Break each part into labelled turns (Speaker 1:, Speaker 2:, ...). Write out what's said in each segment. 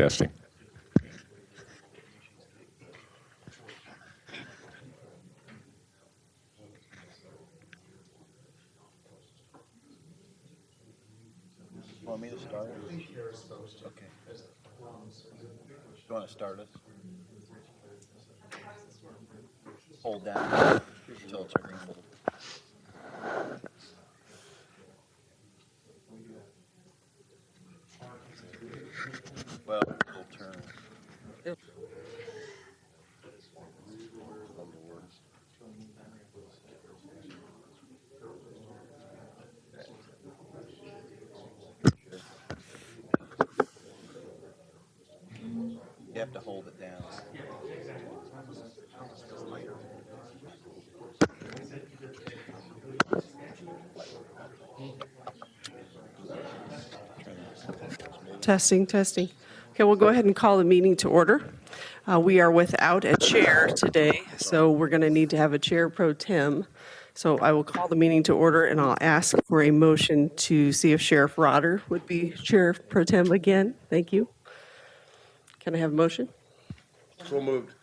Speaker 1: Testing.
Speaker 2: Want me to start? Okay. You want to start us? Hold down until it's green. Well, we'll turn. You have to hold it down.
Speaker 3: Testing, testing. Okay, we'll go ahead and call the meeting to order. We are without a chair today, so we're going to need to have a chair pro tem. So I will call the meeting to order, and I'll ask for a motion to see if Sheriff Rotter would be chair pro tem again. Thank you. Can I have a motion?
Speaker 4: So moved.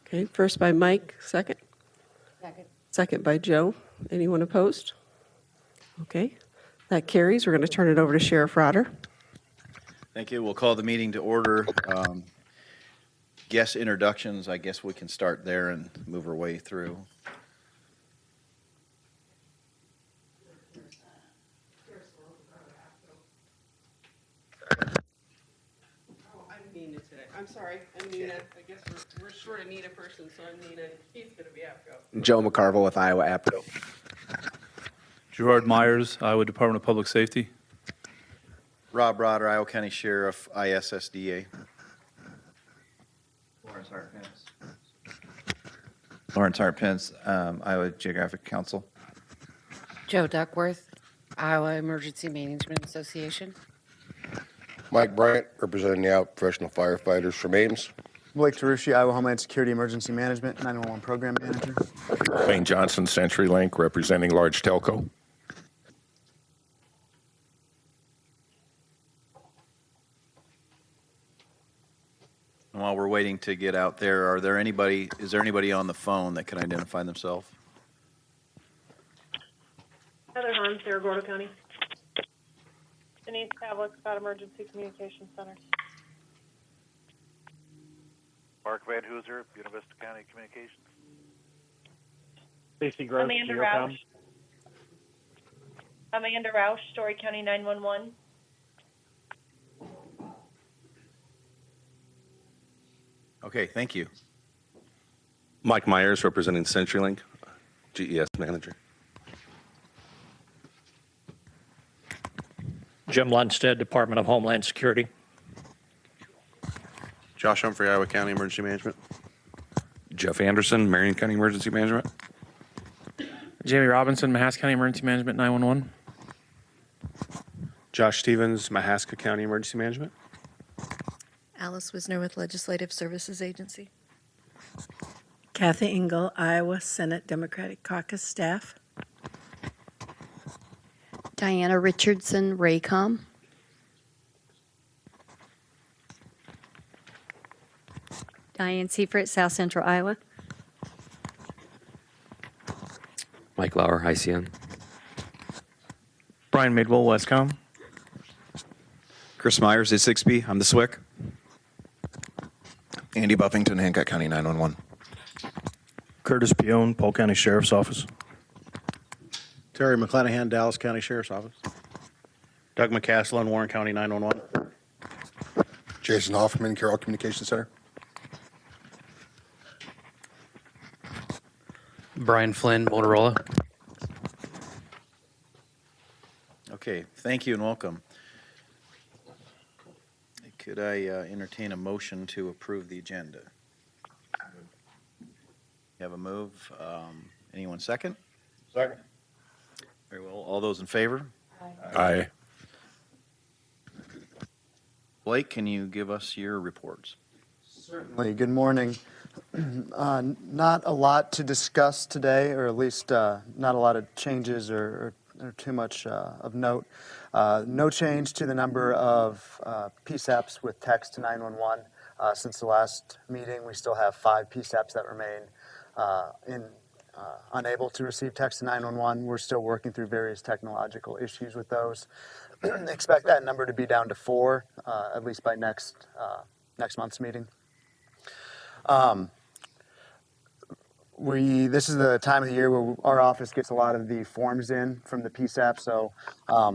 Speaker 3: Okay, first by Mike, second?
Speaker 5: Second.
Speaker 3: Second by Joe. Anyone opposed? Okay, that carries. We're going to turn it over to Sheriff Rotter.
Speaker 2: Thank you. We'll call the meeting to order. Guest introductions, I guess we can start there and move our way through.
Speaker 3: I'm Nina today. I'm sorry, I'm Nina. I guess we're short of Nina person, so I'm Nina. He's going to be APCO.
Speaker 4: Joe McCarville with Iowa APCO.
Speaker 6: Gerard Myers, Iowa Department of Public Safety.
Speaker 2: Rob Rotter, Iowa County Sheriff, ISSDA.
Speaker 7: Lawrence Hart-Pence, Iowa Geographic Council.
Speaker 5: Joe Duckworth, Iowa Emergency Management Association.
Speaker 4: Mike Bryant, representing the Iowa Professional Firefighters from Ames.
Speaker 8: Blake Tarushi, Iowa Homeland Security Emergency Management 911 Program Manager.
Speaker 1: Wayne Johnson, CenturyLink, representing large telco.
Speaker 2: And while we're waiting to get out there, is there anybody on the phone that can identify themselves?
Speaker 9: Heather Hahn, Cerro Gordo County. Denise Pavlik, Scott Emergency Communications Center.
Speaker 10: Mark Van Hooser, Buena Vista County Communications.
Speaker 11: Stacy Gross,
Speaker 9: Amanda
Speaker 11: Geocom.
Speaker 9: Roush. Amanda Roush, Story County 911.
Speaker 2: Okay, thank you.
Speaker 12: Mike Myers, representing CenturyLink, GES Manager.
Speaker 11: Jim Lundstedt, Department of Homeland Security.
Speaker 12: Josh Humphrey, Iowa County Emergency Management. Jeff Anderson, Marion County Emergency Management.
Speaker 11: Jamie Robinson, Mahaska County Emergency Management 911.
Speaker 12: Josh Stevens, Mahaska County Emergency Management.
Speaker 13: Alice Wisner with Legislative Services Agency.
Speaker 14: Kathy Engel, Iowa Senate Democratic Caucus staff.
Speaker 13: Diana Richardson, Raycom.
Speaker 5: Diane Seifert, South Central Iowa.
Speaker 15: Mike Lauer, ICN.
Speaker 11: Brian Midwell, Westcom.
Speaker 7: Chris Myers, A6B, I'm the SWIC.
Speaker 4: Andy Buffington, Hancock County 911.
Speaker 11: Curtis Pion, Polk County Sheriff's Office.
Speaker 8: Terry McClanahan, Dallas County Sheriff's Office.
Speaker 11: Doug McCaslin, Warren County 911.
Speaker 4: Jason Hoffman, Carroll Communications Center.
Speaker 15: Brian Flynn, Motorola.
Speaker 2: Okay, thank you and welcome. Could I entertain a motion to approve the agenda? You have a move. Anyone second?
Speaker 4: Second.
Speaker 2: Very well. All those in favor?
Speaker 1: Aye.
Speaker 2: Blake, can you give us your reports?
Speaker 8: Certainly. Good morning. Not a lot to discuss today, or at least not a lot of changes or or too much of note. No change to the number of PSAPs with text to 911. Since the last meeting, we still have 5 PSAPs that remain unable to receive text to 911. We're still working through various technological issues with those. Expect that number to be down to 4, at least by next month's meeting. This is the time of the year where our office gets a lot of the forms in from the PSAP, so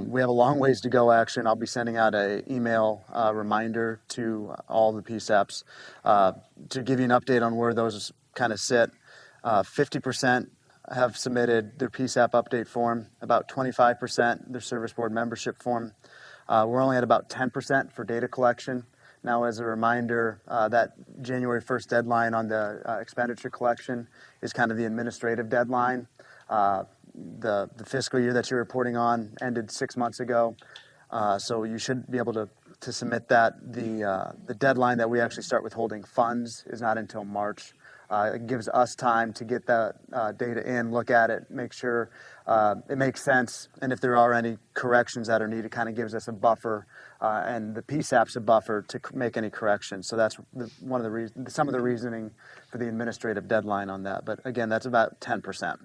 Speaker 8: we have a long ways to go, actually, and I'll be sending out an email reminder to all the PSAPs to give you an update on where those kind of sit. 50% have submitted their PSAP update form, about 25% their service board membership form. We're only at about 10% for data collection. Now, as a reminder, that January 1st deadline on the expenditure collection is kind of the administrative deadline. The fiscal year that you're reporting on ended 6 months ago, so you should be able to submit that. The deadline that we actually start withholding funds is not until March. It gives us time to get that data in, look at it, make sure it makes sense, and if there are any corrections that are needed, kind of gives us a buffer, and the PSAP's a buffer to make any corrections. So that's some of the reasoning for the administrative deadline on that. But again, that's about 10%.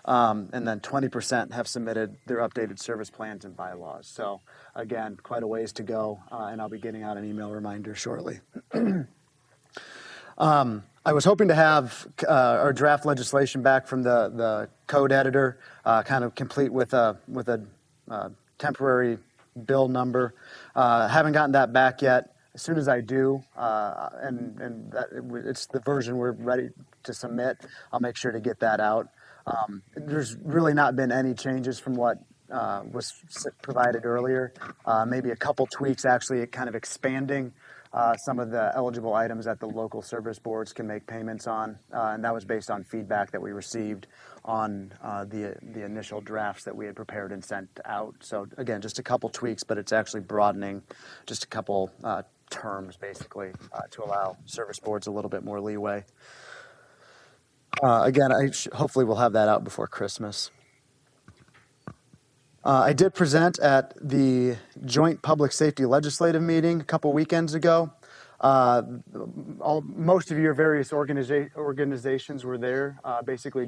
Speaker 8: And then 20% have submitted their updated service plans and bylaws. So again, quite a ways to go, and I'll be getting out an email reminder shortly. I was hoping to have our draft legislation back from the code editor, kind of complete with a temporary bill number. Haven't gotten that back yet. As soon as I do, and it's the version we're ready to submit, I'll make sure to get that out. There's really not been any changes from what was provided earlier. Maybe a couple tweaks, actually, kind of expanding some of the eligible items that the local service boards can make payments on, and that was based on feedback that we received on the initial drafts that we had prepared and sent out. So again, just a couple tweaks, but it's actually broadening just a couple terms, basically, to allow service boards a little bit more leeway. Again, hopefully we'll have that out before Christmas. I did present at the Joint Public Safety Legislative meeting a couple weekends ago. Most of your various organizations were there, basically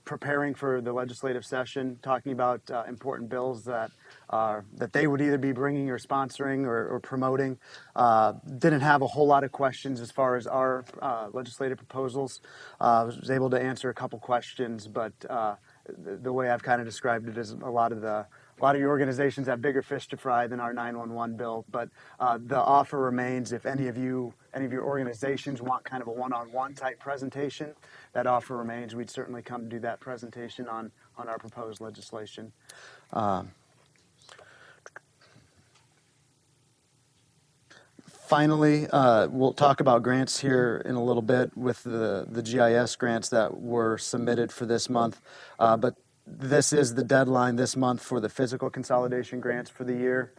Speaker 8: preparing for the legislative session, talking about important bills that they would either be bringing or sponsoring or promoting. Didn't have a whole lot of questions as far as our legislative proposals. Was able to answer a couple questions, but the way I've kind of described it is a lot of your organizations have bigger fish to fry than our 911 bill. But the offer remains, if any of your organizations want kind of a one-on-one type presentation, that offer remains. We'd certainly come do that presentation on our proposed legislation. Finally, we'll talk about grants here in a little bit with the GIS grants that were submitted for this month. But this is the deadline this month for the physical consolidation grants for the year.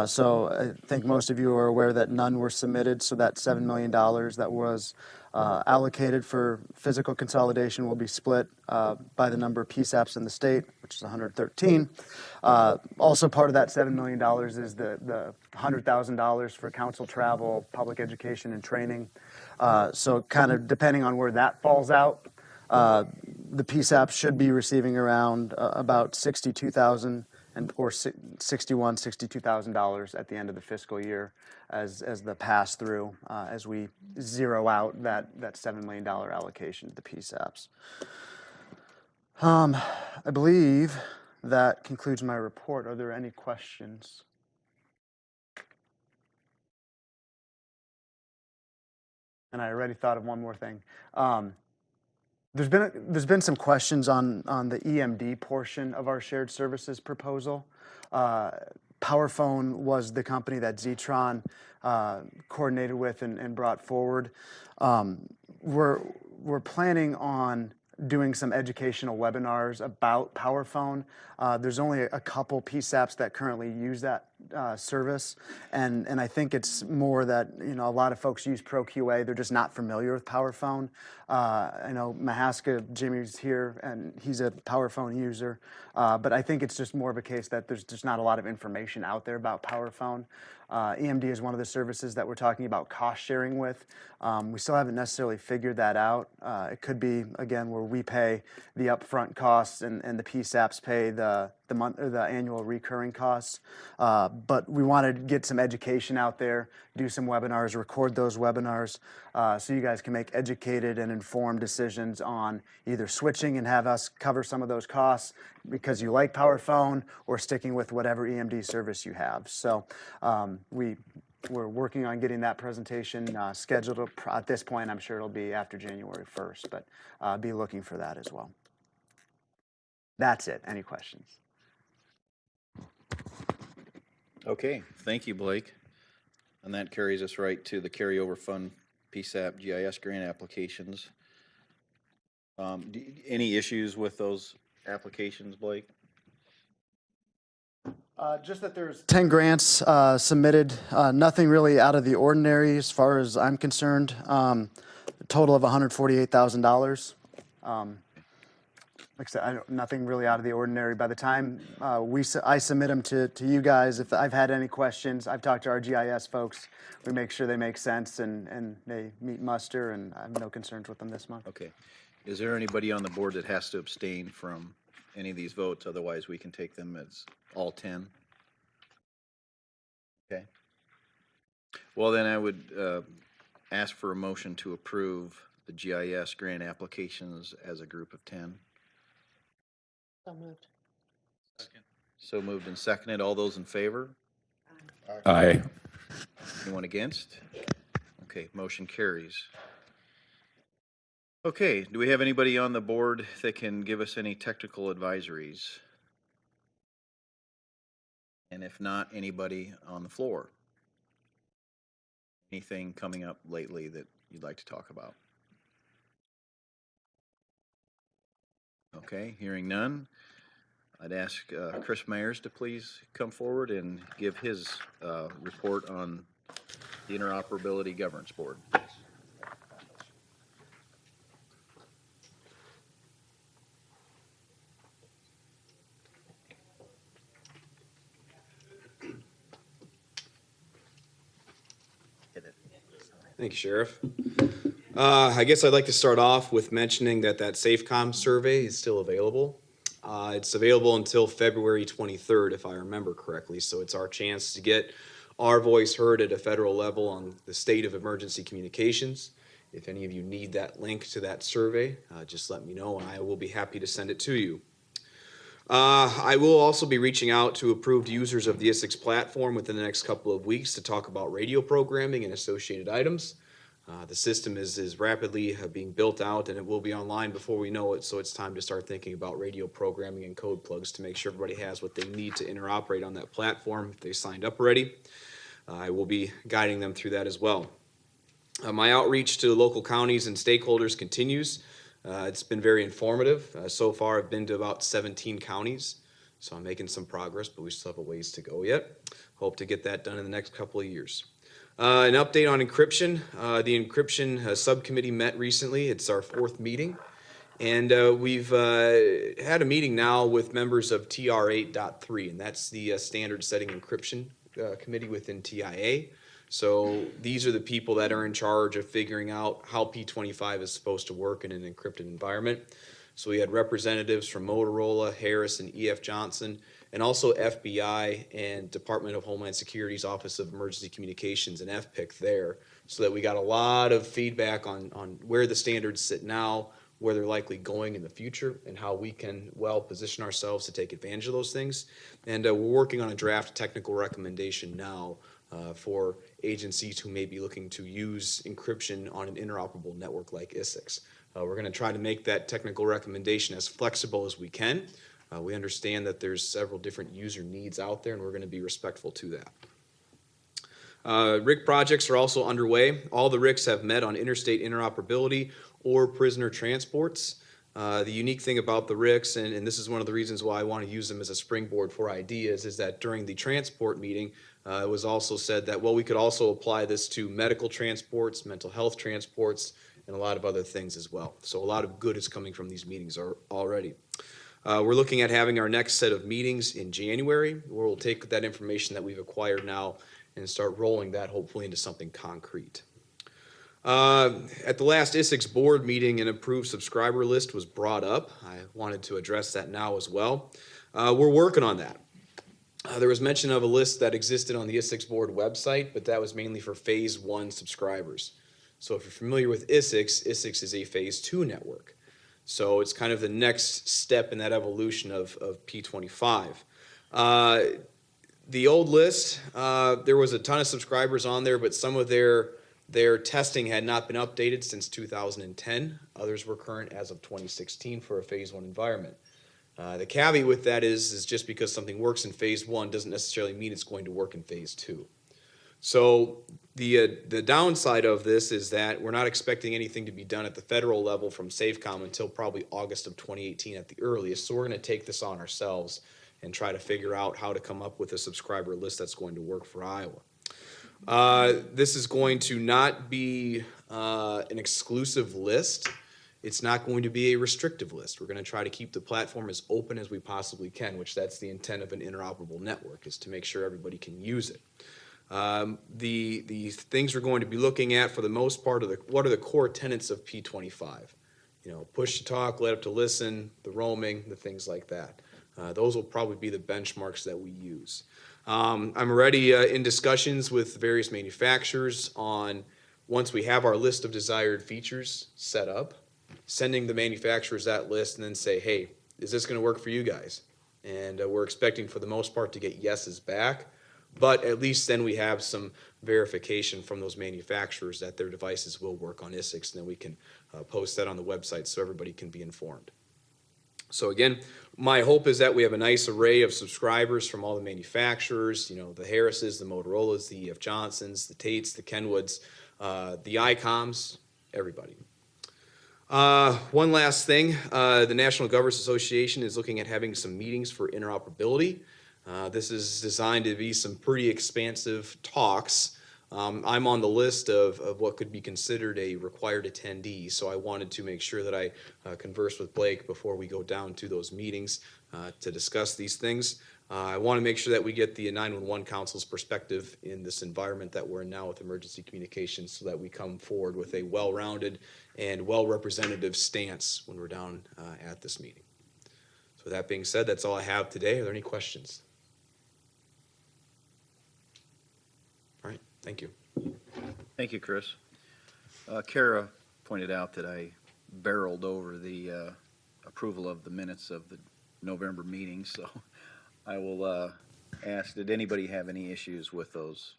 Speaker 8: So I think most of you are aware that none were submitted. So that $7 million that was allocated for physical consolidation will be split by the number of PSAPs in the state, which is 113. Also part of that $7 million is the $100,000 for council travel, public education, and training. So kind of depending on where that falls out, the PSAP should be receiving around about $62,000 or $62,000 at the end of the fiscal year as the pass through as we zero out that $7 million allocation to the PSAPs. I believe that concludes my report. Are there any questions? And I already thought of one more thing. There's been some questions on the EMD portion of our shared services proposal. PowerPhone was the company that Zetron coordinated with and brought forward. We're planning on doing some educational webinars about PowerPhone. There's only a couple PSAPs that currently use that service, and I think it's more that, you know, a lot of folks use ProQA. They're just not familiar with PowerPhone. I know Mahaska, Jimmy's here, and he's a PowerPhone user, but I think it's just more of a case that there's just not a lot of information out there about PowerPhone. EMD is one of the services that we're talking about cost sharing with. We still haven't necessarily figured that out. It could be, again, where we pay the upfront costs and the PSAPs pay the month or the annual recurring costs. But we want to get some education out there, do some webinars, record those webinars, so you guys can make educated and informed decisions on either switching and have us cover some of those costs because you like PowerPhone, or sticking with whatever EMD service you have. So we're working on getting that presentation scheduled. At this point, I'm sure it'll be after January 1st, but be looking for that as well. That's it. Any questions?
Speaker 2: Okay, thank you, Blake. And that carries us right to the carryover fund PSAP GIS grant applications. Any issues with those applications, Blake?
Speaker 8: Just that there's 10 grants submitted, nothing really out of the ordinary as far as I'm concerned. A total of $148,000. Like I said, nothing really out of the ordinary. By the time I submit them to you guys, if I've had any questions, I've talked to our GIS folks. We make sure they make sense and they meet muster, and I have no concerns with them this month.
Speaker 2: Okay. Is there anybody on the board that has to abstain from any of these votes? Otherwise, we can take them as all 10. Okay. Well, then I would ask for a motion to approve the GIS grant applications as a group of 10.
Speaker 5: So moved.
Speaker 2: So moved and seconded. All those in favor?
Speaker 1: Aye.
Speaker 2: Anyone against? Okay, motion carries. Okay, do we have anybody on the board that can give us any technical advisories? And if not, anybody on the floor? Anything coming up lately that you'd like to talk about? Okay, hearing none, I'd ask Chris Myers to please come forward and give his report on the Interoperability Governance Board.
Speaker 16: Thank you, Sheriff. I guess I'd like to start off with mentioning that SafeCom survey is still available. It's available until February 23rd, if I remember correctly, so it's our chance to get our voice heard at a federal level on the state of emergency communications. If any of you need that link to that survey, just let me know and I will be happy to send it to you. I will also be reaching out to approved users of the ISIX platform within the next couple of weeks to talk about radio programming and associated items. The system is rapidly being built out and it will be online before we know it, so it's time to start thinking about radio programming and code plugs to make sure everybody has what they need to interoperate on that platform if they signed up already. I will be guiding them through that as well. My outreach to local counties and stakeholders continues. It's been very informative. So far, I've been to about 17 counties, so I'm making some progress, but we still have a ways to go yet. Hope to get that done in the next couple of years. An update on encryption. The encryption subcommittee met recently. It's our 4th meeting, and we've had a meeting now with members of TR 8.3, and that's the standard setting encryption committee within TIA. So these are the people that are in charge of figuring out how P25 is supposed to work in an encrypted environment. So we had representatives from Motorola, Harris, and EF Johnson, and also FBI and Department of Homeland Security's Office of Emergency Communications and FPIC there, so that we got a lot of feedback on where the standards sit now, where they're likely going in the future, and how we can well position ourselves to take advantage of those things. And we're working on a draft technical recommendation now for agencies who may be looking to use encryption on an interoperable network like ISIX. We're going to try to make that technical recommendation as flexible as we can. We understand that there's several different user needs out there, and we're going to be respectful to that. RIC projects are also underway. All the RICs have met on interstate interoperability or prisoner transports. The unique thing about the RICs, and this is one of the reasons why I want to use them as a springboard for ideas, is that during the transport meeting, it was also said that, well, we could also apply this to medical transports, mental health transports, and a lot of other things as well. So a lot of good is coming from these meetings already. We're looking at having our next set of meetings in January, where we'll take that information that we've acquired now and start rolling that hopefully into something concrete. At the last ISICS board meeting, an approved subscriber list was brought up. I wanted to address that now as well. We're working on that. There was mention of a list that existed on the ISICS board website, but that was mainly for Phase 1 subscribers. So if you're familiar with ISICS, ISICS is a Phase 2 network. So it's kind of the next step in that evolution of P25. The old list, there was a ton of subscribers on there, but some of their testing had not been updated since 2010. Others were current as of 2016 for a Phase 1 environment. The caveat with that is just because something works in Phase 1 doesn't necessarily mean it's going to work in Phase 2. So the downside of this is that we're not expecting anything to be done at the federal level from SAFECOM until probably August of 2018 at the earliest. So we're going to take this on ourselves and try to figure out how to come up with a subscriber list that's going to work for Iowa. This is going to not be an exclusive list. It's not going to be a restrictive list. We're going to try to keep the platform as open as we possibly can, which that's the intent of an interoperable network, is to make sure everybody can use it. The things we're going to be looking at for the most part are what are the core tenets of P25? You know, push to talk, let up to listen, the roaming, the things like that. Those will probably be the benchmarks that we use. I'm already in discussions with various manufacturers on, once we have our list of desired features set up, sending the manufacturers that list and then say, hey, is this going to work for you guys? And we're expecting for the most part to get yeses back, but at least then we have some verification from those manufacturers that their devices will work on ISICS, and then we can post that on the website so everybody can be informed. So again, my hope is that we have a nice array of subscribers from all the manufacturers, you know, the Harrises, the Motorola's, the E.F. Johnsons, the Tates, the Kenwoods, the ICOMs, everybody. One last thing, the National Governors Association is looking at having some meetings for interoperability. This is designed to be some pretty expansive talks. I'm on the list of what could be considered a required attendee, so I wanted to make sure that I converse with Blake before we go down to those meetings to discuss these things. I want to make sure that we get the 911 Council's perspective in this environment that we're in now with emergency communications, so that we come forward with a well-rounded and well-representative stance when we're down at this meeting. So with that being said, that's all I have today. Are there any questions? All right, thank you.
Speaker 2: Thank you, Chris. Kara pointed out that I barreled over the approval of the minutes of the November meeting, so I will ask, did anybody have any issues with those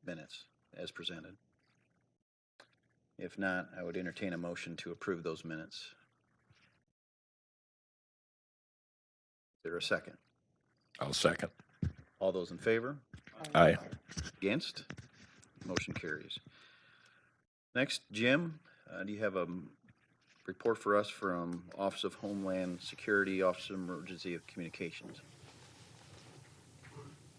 Speaker 2: minutes as presented? If not, I would entertain a motion to approve those minutes. Is there a second?
Speaker 1: I'll second.
Speaker 2: All those in favor?
Speaker 1: Aye.
Speaker 2: Against? Motion carries. Next, Jim, do you have a report for us from Office of Homeland Security, Office of Emergency Communications?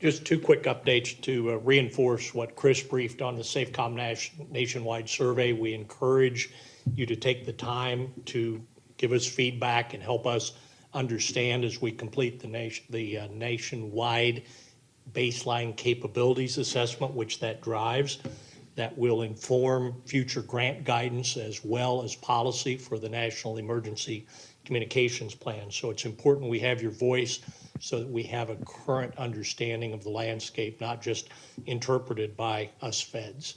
Speaker 5: Just two quick updates to reinforce what Chris briefed on the SAFECOM nationwide survey. We encourage you to take the time to give us feedback and help us understand as we complete the nationwide baseline capabilities assessment, which that drives. That will inform future grant guidance as well as policy for the National Emergency Communications Plan. So it's important we have your voice so that we have a current understanding of the landscape, not just interpreted by us feds.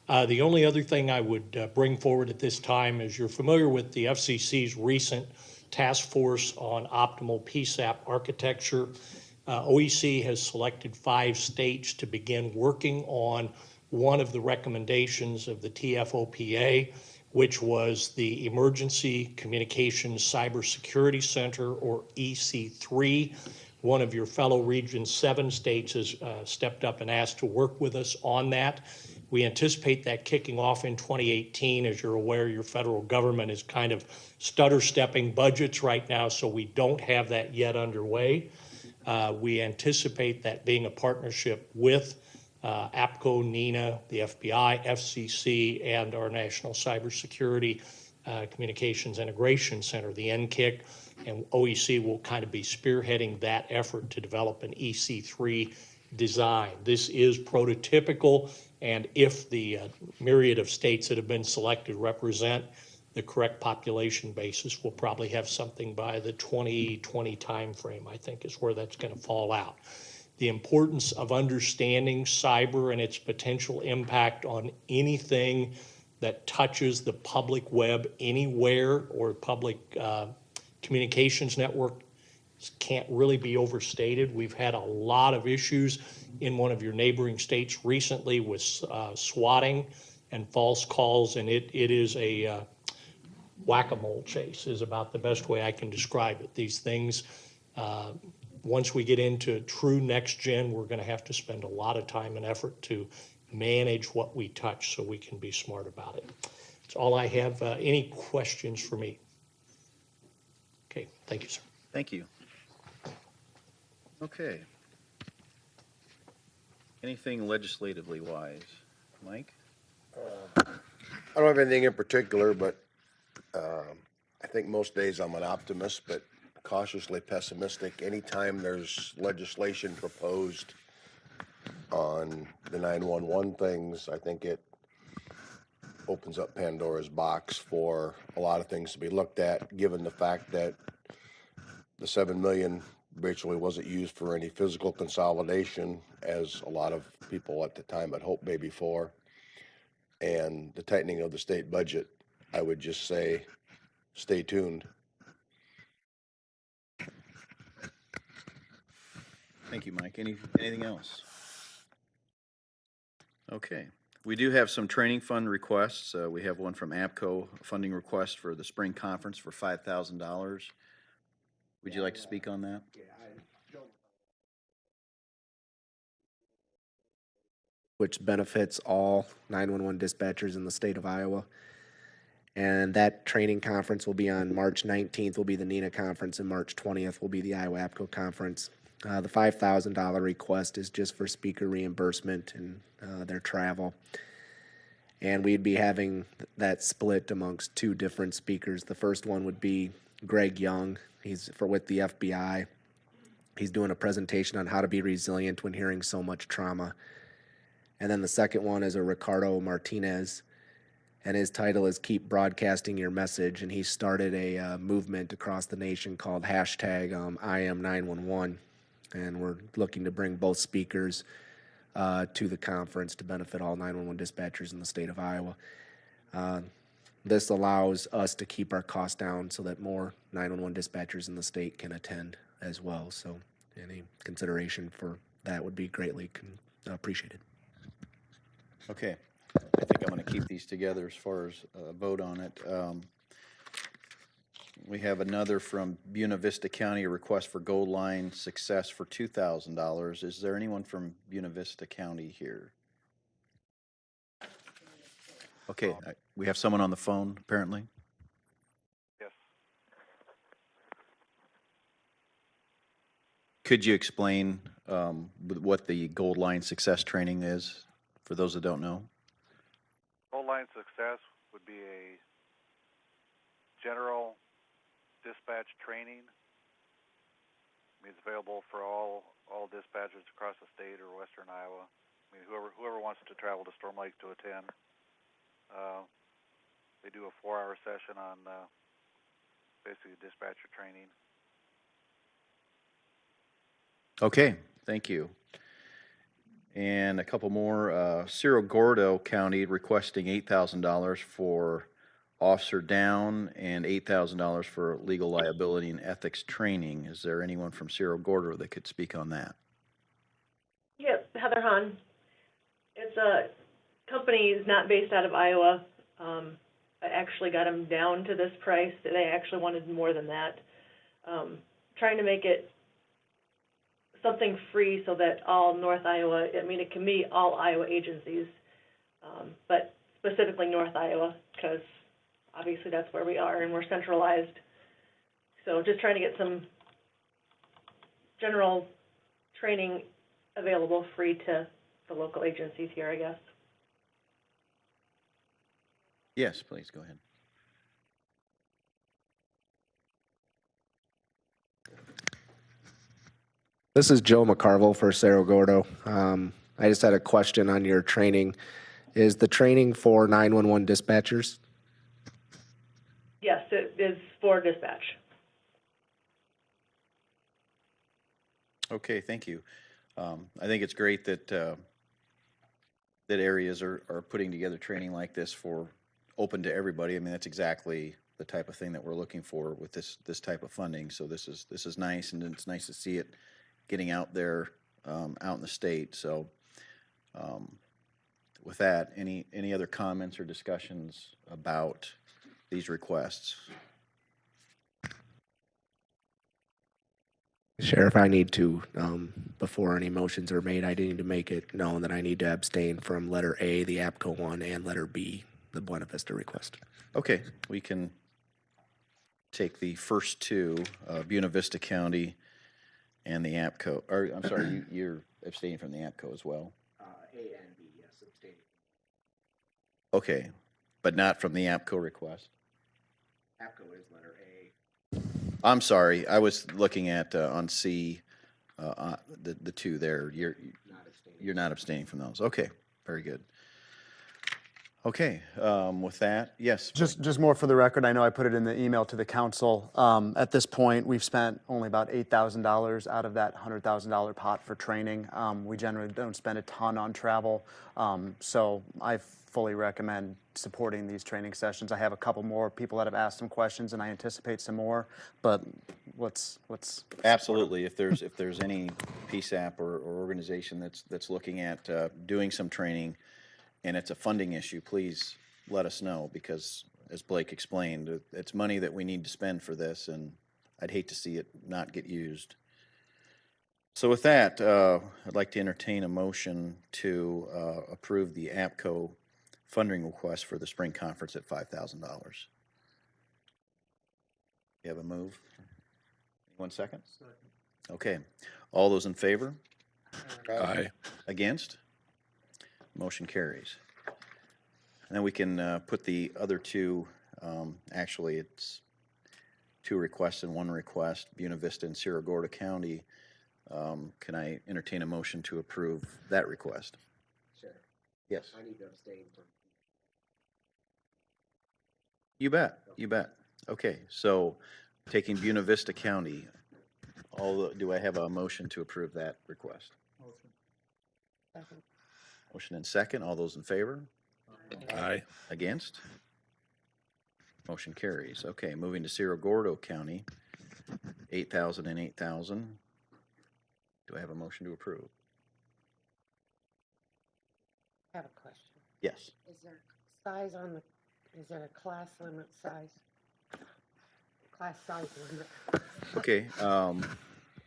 Speaker 5: The only other thing I would bring forward at this time is you're familiar with the FCC's recent task force on optimal PSAP architecture. OEC has selected 5 states to begin working on one of the recommendations of the TFOPA, which was the Emergency Communications Cybersecurity Center, or EC3. One of your fellow Region 7 states has stepped up and asked to work with us on that. We anticipate that kicking off in 2018. As you're aware, your federal government is kind of stutter-stepping budgets right now, so we don't have that yet underway. We anticipate that being a partnership with APCO, NENA, the FBI, FCC, and our National Cybersecurity Communications Integration Center, the NCIC, and OEC will kind of be spearheading that effort to develop an EC3 design. This is prototypical, and if the myriad of states that have been selected represent the correct population basis, we'll probably have something by the 2020 timeframe, I think, is where that's going to fall out. The importance of understanding cyber and its potential impact on anything that touches the public web anywhere or public communications network can't really be overstated. We've had a lot of issues in one of your neighboring states recently with swatting and false calls, and it is a whack-a-mole chase is about the best way I can describe it. These things, once we get into true next gen, we're going to have to spend a lot of time and effort to manage what we touch so we can be smart about it. That's all I have. Any questions for me? Okay, thank you, sir.
Speaker 2: Thank you. Okay. Anything legislatively wise? Mike?
Speaker 4: I don't have anything in particular, but I think most days I'm an optimist, but cautiously pessimistic. Anytime there's legislation proposed on the 911 things, I think it opens up Pandora's box for a lot of things to be looked at, given the fact that the $7 million virtually wasn't used for any physical consolidation, as a lot of people at the time had hoped maybe for. And the tightening of the state budget, I would just say, stay tuned.
Speaker 2: Thank you, Mike. Anything else? Okay. We do have some training fund requests. We have one from APCO, funding request for the spring conference for $5,000. Would you like to speak on that?
Speaker 17: Which benefits all 911 dispatchers in the state of Iowa. And that training conference will be on March 19th, will be the NENA conference, and March 20th will be the Iowa APCO conference. The $5,000 request is just for speaker reimbursement and their travel. And we'd be having that split amongst two different speakers. The first one would be Greg Young. He's with the FBI. He's doing a presentation on how to be resilient when hearing so much trauma. And then the second one is a Ricardo Martinez, and his title is Keep Broadcasting Your Message, and he started a movement across the nation called hashtag #IAM911, and we're looking to bring both speakers to the conference to benefit all 911 dispatchers in the state of Iowa. This allows us to keep our costs down so that more 911 dispatchers in the state can attend as well. So any consideration for that would be greatly appreciated.
Speaker 2: Okay. I think I'm going to keep these together as far as a vote on it. We have another from Buena Vista County, a request for Gold Line Success for $2,000. Is there anyone from Buena Vista County here? Okay, we have someone on the phone, apparently.
Speaker 10: Yes.
Speaker 2: Could you explain what the Gold Line Success training is, for those that don't know?
Speaker 10: Gold Line Success would be a general dispatch training. I mean, it's available for all dispatchers across the state or western Iowa. I mean, whoever wants to travel to Storm Lake to attend. They do a 4-hour session on basically dispatcher training.
Speaker 2: Okay, thank you. And a couple more. Cerro Gordo County requesting $8,000 for officer down and $8,000 for legal liability and ethics training. Is there anyone from Cerro Gordo that could speak on that?
Speaker 9: Yep, Heather Hahn. It's a company is not based out of Iowa. I actually got them down to this price. They actually wanted more than that. Trying to make it something free so that all North Iowa, I mean, it can meet all Iowa agencies. but specifically North Iowa, because obviously that's where we are and we're centralized. So just trying to get some general training available free to the local agencies here, I guess.
Speaker 2: Yes, please, go ahead.
Speaker 17: This is Joe McCarville for Cerro Gordo. I just had a question on your training. Is the training for 911 dispatchers?
Speaker 9: Yes, it is for dispatch.
Speaker 2: Okay, thank you. I think it's great that that areas are putting together training like this for open to everybody. I mean, that's exactly the type of thing that we're looking for with this type of funding. So this is nice, and it's nice to see it getting out there out in the state. So with that, any other comments or discussions about these requests?
Speaker 17: Sheriff, I need to, before any motions are made, I need to make it known that I need to abstain from letter A, the APCO one, and letter B, the Buena Vista request.
Speaker 2: Okay, we can take the first two, Buena Vista County and the APCO, or I'm sorry, you're abstaining from the APCO as well?
Speaker 17: A and B, yes, abstaining.
Speaker 2: Okay, but not from the APCO request?
Speaker 17: APCO is letter A.
Speaker 2: I'm sorry, I was looking at on C, the two there. You're not abstaining from those. Okay, very good. Okay, with that, yes.
Speaker 8: Just more for the record, I know I put it in the email to the council. At this point, we've spent only about $8,000 out of that $100,000 pot for training. We generally don't spend a ton on travel, so I fully recommend supporting these training sessions. I have a couple more people that have asked some questions, and I anticipate some more. But let's
Speaker 2: Absolutely. If there's any PSAP or organization that's looking at doing some training, and it's a funding issue, please let us know, because as Blake explained, it's money that we need to spend for this, and I'd hate to see it not get used. So with that, I'd like to entertain a motion to approve the APCO funding request for the spring conference at $5,000. You have a move? 1 second? Okay. All those in favor?
Speaker 1: Aye.
Speaker 2: Against? Motion carries. And then we can put the other two, actually it's two requests and one request, Buena Vista and Cerro Gordo County. Can I entertain a motion to approve that request?
Speaker 17: Sure.
Speaker 2: Yes.
Speaker 17: I need to abstain from.
Speaker 2: You bet, you bet. Okay, so taking Buena Vista County, do I have a motion to approve that request? Motion and second. All those in favor?
Speaker 1: Aye.
Speaker 2: Against? Motion carries. Okay, moving to Cerro Gordo County, 8,000 and 8,000. Do I have a motion to approve?
Speaker 18: I have a question.
Speaker 2: Yes.
Speaker 18: Is there size on the, is there a class limit size? Class size limit?
Speaker 2: Okay,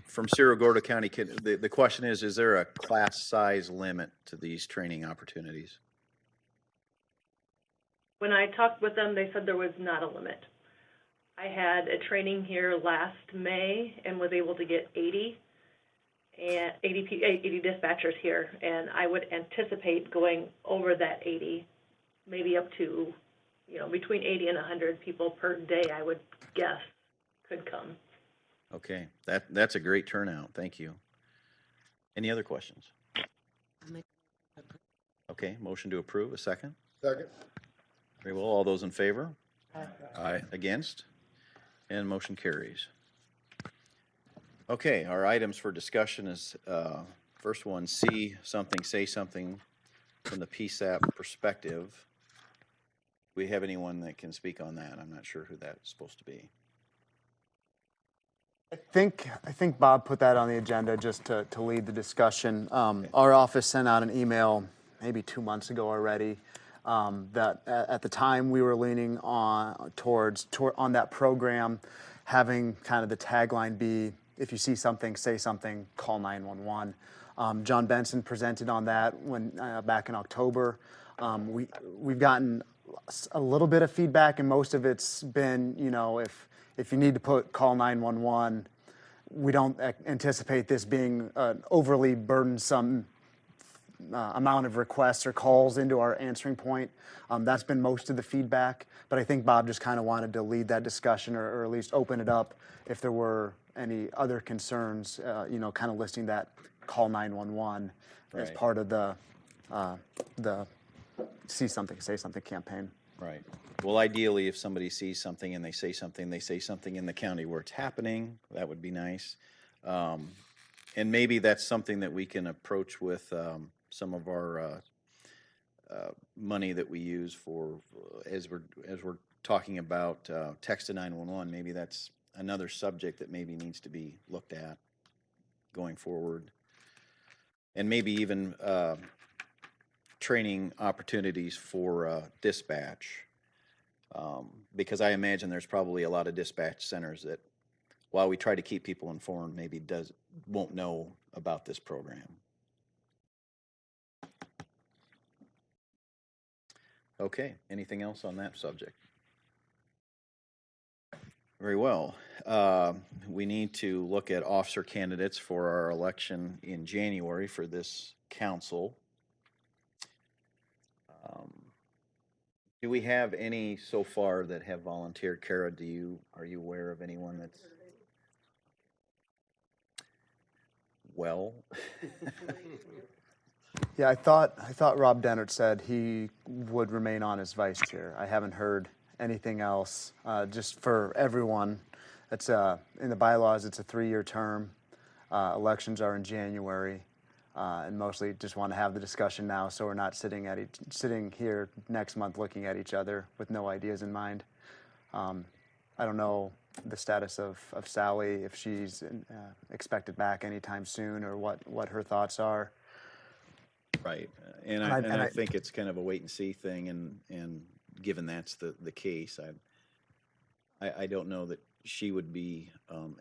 Speaker 2: from Cerro Gordo County, the question is there a class size limit to these training opportunities?
Speaker 9: When I talked with them, they said there was not a limit. I had a training here last May and was able to get 80 dispatchers here, and I would anticipate going over that 80, maybe up to, between 80 and 100 people per day, I would guess, could come.
Speaker 2: Okay, that's a great turnout. Thank you. Any other questions? Okay, motion to approve. A second?
Speaker 4: Second.
Speaker 2: Very well. All those in favor?
Speaker 1: Aye.
Speaker 2: Against? And motion carries. Okay, our items for discussion is, first one, see something, say something from the PSAP perspective. Do we have anyone that can speak on that? I'm not sure who that's supposed to be.
Speaker 8: I think Bob put that on the agenda just to lead the discussion. Our office sent out an email maybe 2 months ago already that at the time we were leaning on on that program, having kind of the tagline be, if you see something, say something, call 911. John Benson presented on that back in October. We've gotten a little bit of feedback, and most of it's been, if you need to call 911, we don't anticipate this being an overly burdensome amount of requests or calls into our answering point. That's been most of the feedback, but I think Bob just kind of wanted to lead that discussion or at least open it up if there were any other concerns, kind of listing that call 911 as
Speaker 2: Right.
Speaker 8: part of the See Something, Say Something campaign.
Speaker 2: Right. Well, ideally, if somebody sees something and they say something in the county where it's happening, that would be nice. And maybe that's something that we can approach with some of our money that we use for, as we're talking about text to 911, maybe that's another subject that maybe needs to be looked at going forward. And maybe even training opportunities for dispatch, because I imagine there's probably a lot of dispatch centers that, while we try to keep people informed, maybe won't know about this program. Okay, anything else on that subject? Very well. We need to look at officer candidates for our election in January for this council. Do we have any so far that have volunteered? Kara, are you aware of anyone that's well?
Speaker 8: Yeah, I thought Rob Dennert said he would remain on as vice chair. I haven't heard anything else. Just for everyone, it's in the bylaws, it's a 3-year term. Elections are in January, and mostly just want to have the discussion now, so we're not sitting here next month looking at each other with no ideas in mind. I don't know the status of Sally, if she's expected back anytime soon, or what her thoughts are.
Speaker 2: Right, and I think it's kind of a wait and see thing, and given that's the case, I don't know that she would be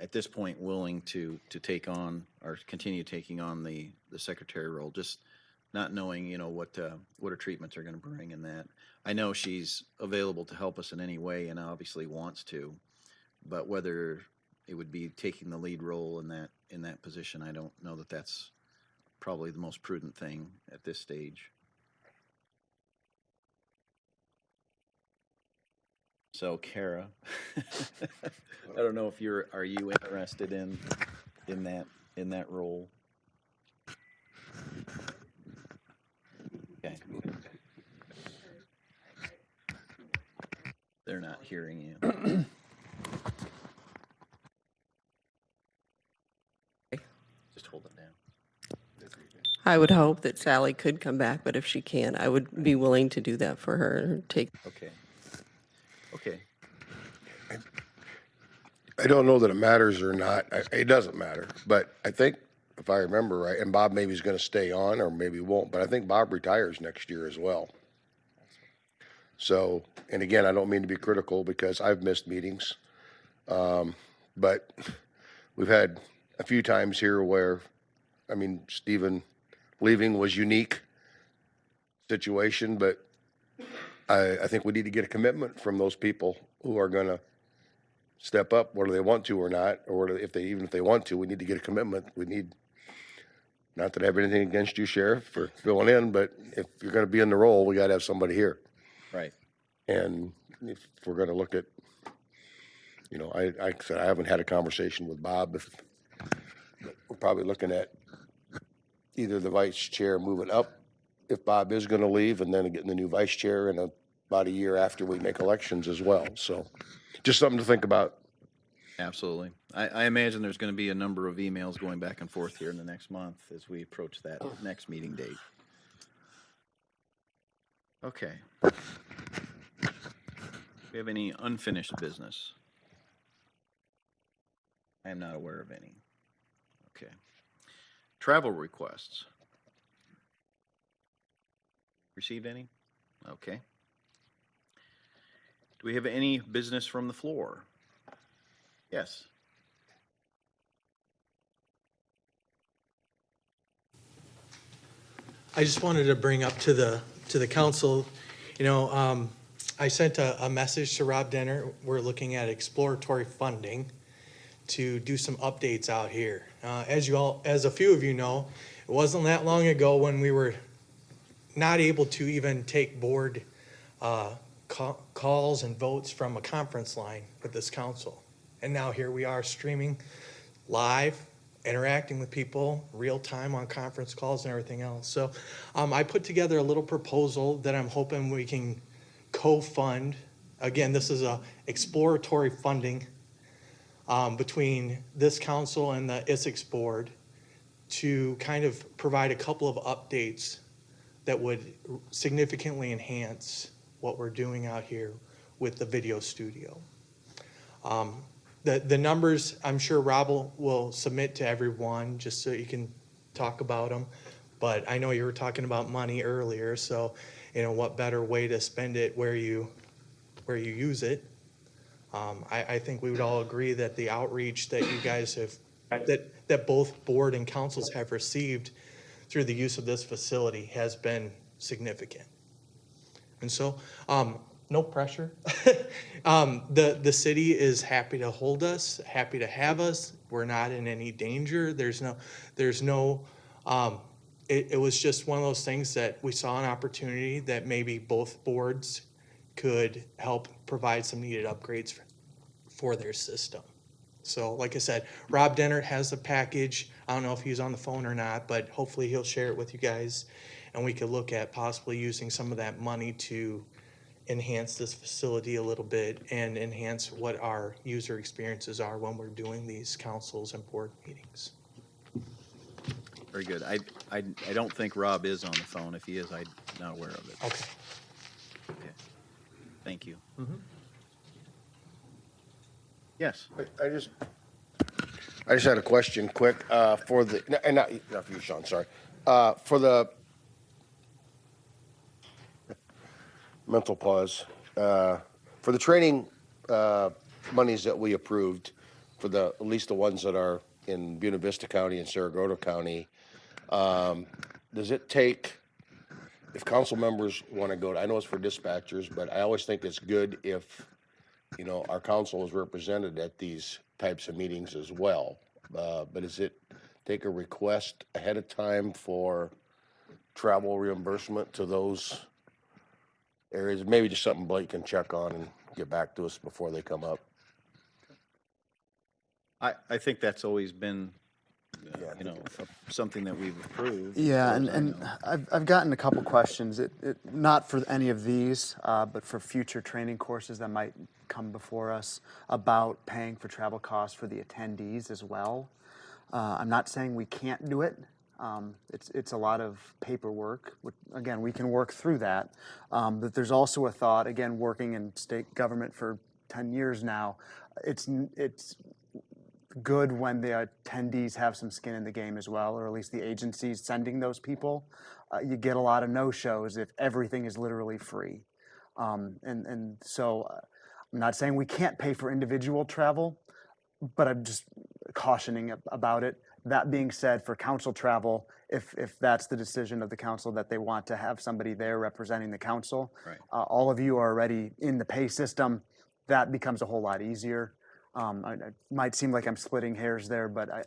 Speaker 2: at this point willing to take on or continue taking on the secretary role, just not knowing what her treatments are going to bring, and that I know she's available to help us in any way and obviously wants to, but whether it would be taking the lead role in that position, I don't know that that's probably the most prudent thing at this stage. So, Kara, I don't know if are you interested in that role? Okay. They're not hearing you. Just hold it down.
Speaker 3: I would hope that Sally could come back, but if she can't, I would be willing to do that for her.
Speaker 2: Okay. Okay.
Speaker 4: I don't know that it matters or not. It doesn't matter, but I think if I remember right, and Bob maybe is going to stay on or maybe won't, but I think Bob retires next year as well. So, and again, I don't mean to be critical because I've missed meetings, but we've had a few times here where, Stephen leaving was unique situation, but I think we need to get a commitment from those people who are going to step up, whether they want to or not, or even if they want to, we need to get a commitment. We need, not that I have anything against you, Sheriff, for filling in, but if you're going to be in the role, we got to have somebody here.
Speaker 2: Right.
Speaker 4: And if we're going to look at, I said I haven't had a conversation with Bob. We're probably looking at either the vice chair moving up if Bob is going to leave, and then getting the new vice chair in about a year after we make elections as well. So just something to think about.
Speaker 2: Absolutely. I imagine there's going to be a number of emails going back and forth here in the next month as we approach that next meeting date. Okay. Do we have any unfinished business? I am not aware of any. Okay. Travel requests. Received any? Okay. Do we have any business from the floor? Yes.
Speaker 19: I just wanted to bring up to the to the council. I sent a message to Rob Denner. We're looking at exploratory funding to do some updates out here. As a few of you know, it wasn't that long ago when we were not able to even take board calls and votes from a conference line with this council. And now here we are streaming live, interacting with people real time on conference calls and everything else. So I put together a little proposal that I'm hoping we can co-fund. Again, this is a exploratory funding between this council and the ISICS board to kind of provide a couple of updates that would significantly enhance what we're doing out here with the video studio. The numbers, I'm sure Rob will submit to everyone just so you can talk about them. But I know you were talking about money earlier, so what better way to spend it where you use it. I think we would all agree that the outreach that you guys have, that both board and councils have received through the use of this facility has been significant. And so, no pressure. The city is happy to hold us, happy to have us. We're not in any danger. It was just one of those things that we saw an opportunity that maybe both boards could help provide some needed upgrades for their system. So like I said, Rob Denner has a package. I don't know if he's on the phone or not, but hopefully he'll share it with you guys, and we could look at possibly using some of that money to enhance this facility a little bit and enhance what our user experiences are when we're doing these councils and board meetings.
Speaker 2: Very good. I don't think Rob is on the phone. If he is, I'm not aware of it.
Speaker 19: Okay.
Speaker 2: Okay. Thank you.
Speaker 19: Mm-hmm.
Speaker 2: Yes.
Speaker 4: I just had a question quick, for the, and not for you, Sean, sorry. For the mental pause, for the training, monies that we approved, for at least the ones that are in Buena Vista County and Saragota County, does it take, if council members want to go to, I know it's for dispatchers, but I always think it's good if, our council is represented at these types of meetings as well. But does it take a request ahead of time for travel reimbursement to those areas? Maybe just something Blake can check on and get back to us before they come up.
Speaker 2: I think that's always been, something that we've approved.
Speaker 8: Yeah, and I've gotten a couple questions, not for any of these, but for future training courses that might come before us about paying for travel costs for the attendees as well. I'm not saying we can't do it. It's a lot of paperwork. Again, we can work through that. But there's also a thought, again, working in state government for 10 years now, it's good when the attendees have some skin in the game as well, or at least the agencies sending those people. You get a lot of no-shows if everything is literally free. And so I'm not saying we can't pay for individual travel, but I'm just cautioning about it. That being said, for council travel, if that's the decision of the council that they want to have somebody there representing the council,
Speaker 2: Right.
Speaker 8: All of you are already in the pay system, that becomes a whole lot easier. It might seem like I'm splitting hairs there, but I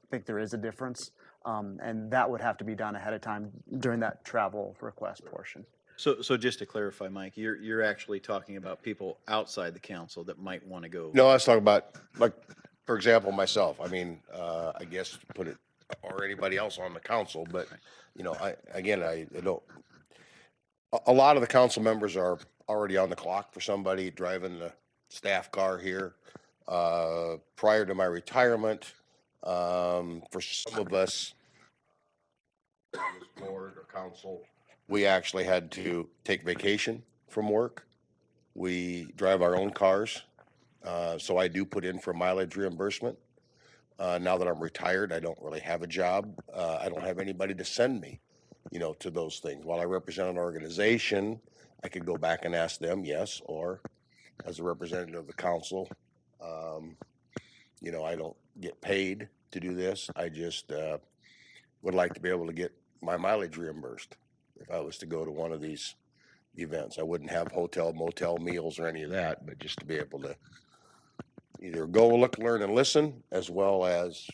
Speaker 8: think there is a difference. And that would have to be done ahead of time during that travel request portion.
Speaker 2: So just to clarify, Mike, you're actually talking about people outside the council that might want to go.
Speaker 4: No, I was talking about, like, for example, myself. I mean, I guess put it, or anybody else on the council, but, I don't, a lot of the council members are already on the clock for somebody driving the staff car here. Prior to my retirement, for some of us, on this board or council, we actually had to take vacation from work. We drive our own cars. So I do put in for mileage reimbursement. Now that I'm retired, I don't really have a job. I don't have anybody to send me, to those things. While I represent an organization, I could go back and ask them, yes, or as a representative of the council, I don't get paid to do this. I just would like to be able to get my mileage reimbursed. if I was to go to one of these events. I wouldn't have hotel, motel meals or any of that, but just to be able to either go look, learn, and listen, as well as,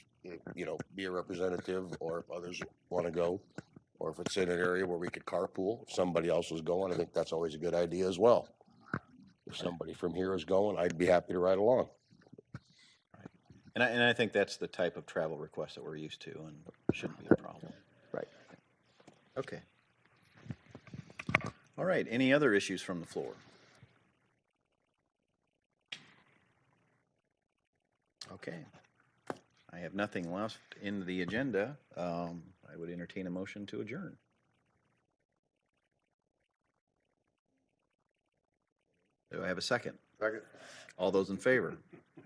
Speaker 4: be a representative, or if others want to go, or if it's in an area where we could carpool, if somebody else was going, I think that's always a good idea as well. If somebody from here is going, I'd be happy to ride along.
Speaker 2: And I think that's the type of travel request that we're used to and shouldn't be a problem.
Speaker 4: Right.
Speaker 2: Okay. All right, any other issues from the floor? Okay. I have nothing left in the agenda. I would entertain a motion to adjourn. Do I have a second?
Speaker 4: Second.
Speaker 2: All those in favor?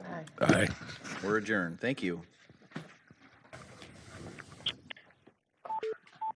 Speaker 18: Aye.
Speaker 1: Aye.
Speaker 2: We're adjourned. Thank you.